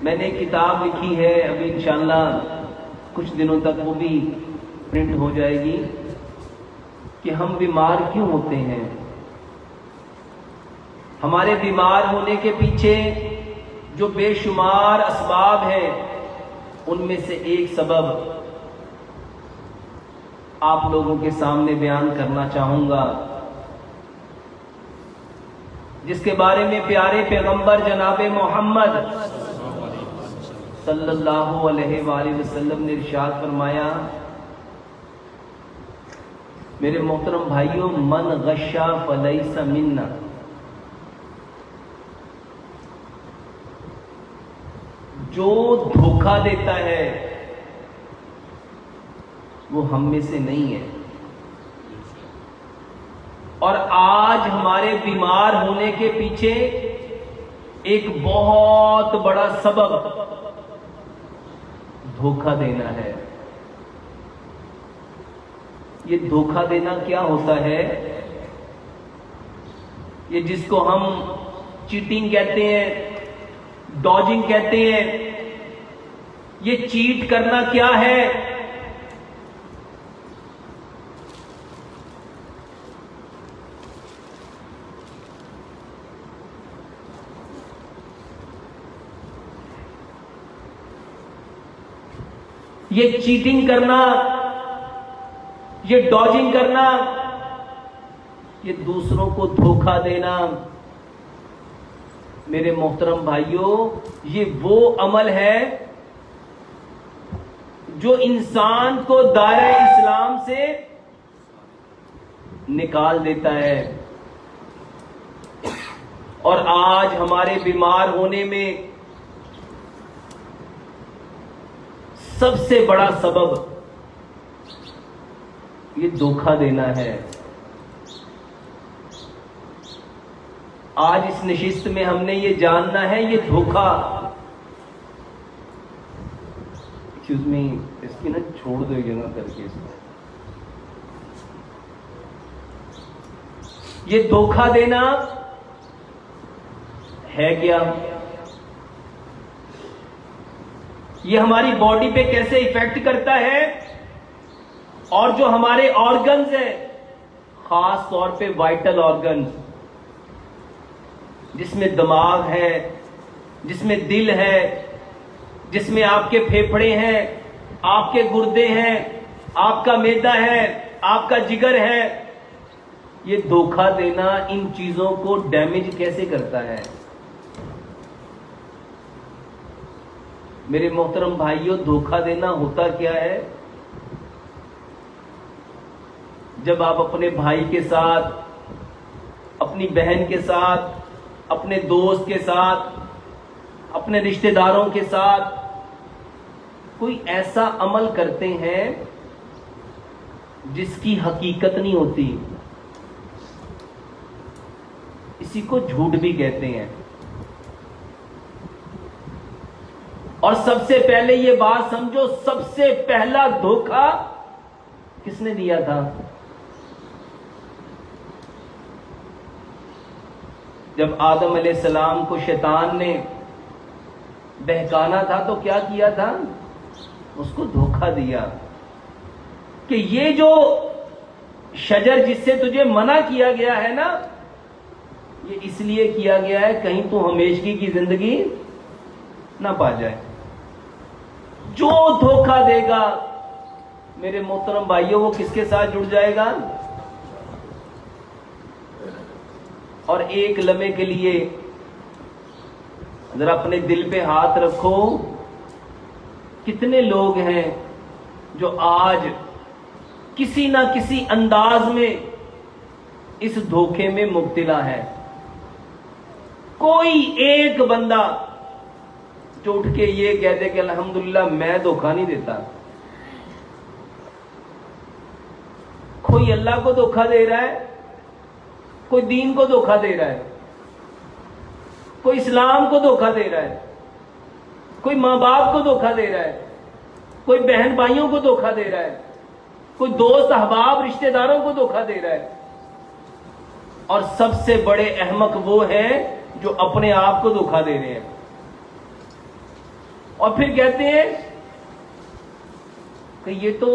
मैंने किताब लिखी है, अभी इंशाल्लाह कुछ दिनों तक वो भी प्रिंट हो जाएगी, कि हम बीमार क्यों होते हैं। हमारे बीमार होने के पीछे जो बेशुमार असबाब हैं, उनमें से एक सबब आप लोगों के सामने बयान करना चाहूंगा, जिसके बारे में प्यारे पैगंबर जनाबे मोहम्मद सल्लल्लाहु अलैहि वसल्लम ने इरशाद फरमाया, मेरे मोहतरम भाइयों, मन गश्शा फलैसा मिन्ना। जो धोखा देता है वो हम में से नहीं है। और आज हमारे बीमार होने के पीछे एक बहुत बड़ा सबब धोखा देना है। ये धोखा देना क्या होता है? ये जिसको हम चीटिंग कहते हैं, डॉजिंग कहते हैं, ये चीट करना क्या है? ये चीटिंग करना, ये डॉजिंग करना, ये दूसरों को धोखा देना, मेरे मोहतरम भाइयों, ये वो अमल है जो इंसान को दायरे इस्लाम से निकाल देता है। और आज हमारे बीमार होने में सबसे बड़ा सबब ये धोखा देना है। आज इस नशिस्त में हमने ये जानना है, ये धोखा, एक्सक्यूज मी, इसकी ना छोड़ दो एक जगह करके इसको। ये धोखा देना है क्या? ये हमारी बॉडी पे कैसे इफेक्ट करता है? और जो हमारे ऑर्गन्स हैं, खास तौर पे वाइटल ऑर्गन्स, जिसमें दिमाग है, जिसमें दिल है, जिसमें आपके फेफड़े हैं, आपके गुर्दे हैं, आपका मैदा है, आपका जिगर है, ये धोखा देना इन चीजों को डैमेज कैसे करता है? मेरे मोहतरम भाइयों, धोखा देना होता क्या है? जब आप अपने भाई के साथ, अपनी बहन के साथ, अपने दोस्त के साथ, अपने रिश्तेदारों के साथ कोई ऐसा अमल करते हैं जिसकी हकीकत नहीं होती, इसी को झूठ भी कहते हैं। और सबसे पहले ये बात समझो, सबसे पहला धोखा किसने दिया था? जब आदम अलैहिस्सलाम को शैतान ने बहकाना था तो क्या किया था? उसको धोखा दिया कि ये जो शजर जिससे तुझे मना किया गया है ना, ये इसलिए किया गया है कहीं तू हमेशगी की जिंदगी ना पा जाए। जो धोखा देगा मेरे मोहतरम भाइयों, वो किसके साथ जुड़ जाएगा? और एक लम्हे के लिए जरा अपने दिल पे हाथ रखो, कितने लोग हैं जो आज किसी ना किसी अंदाज में इस धोखे में मुब्तिला है। कोई एक बंदा जो उठ के ये कह दे कि अल्हम्दुलिल्लाह मैं धोखा नहीं देता। कोई अल्लाह को धोखा दे रहा है, कोई दीन को धोखा दे रहा है, कोई इस्लाम को धोखा दे रहा है, कोई माँ बाप को धोखा दे रहा है, कोई बहन भाइयों को धोखा दे रहा है, कोई दोस्त अहबाब रिश्तेदारों को धोखा दे रहा है। और सबसे बड़े अहमक वो हैं जो अपने आप को धोखा दे रहे हैं। और फिर कहते हैं कि ये तो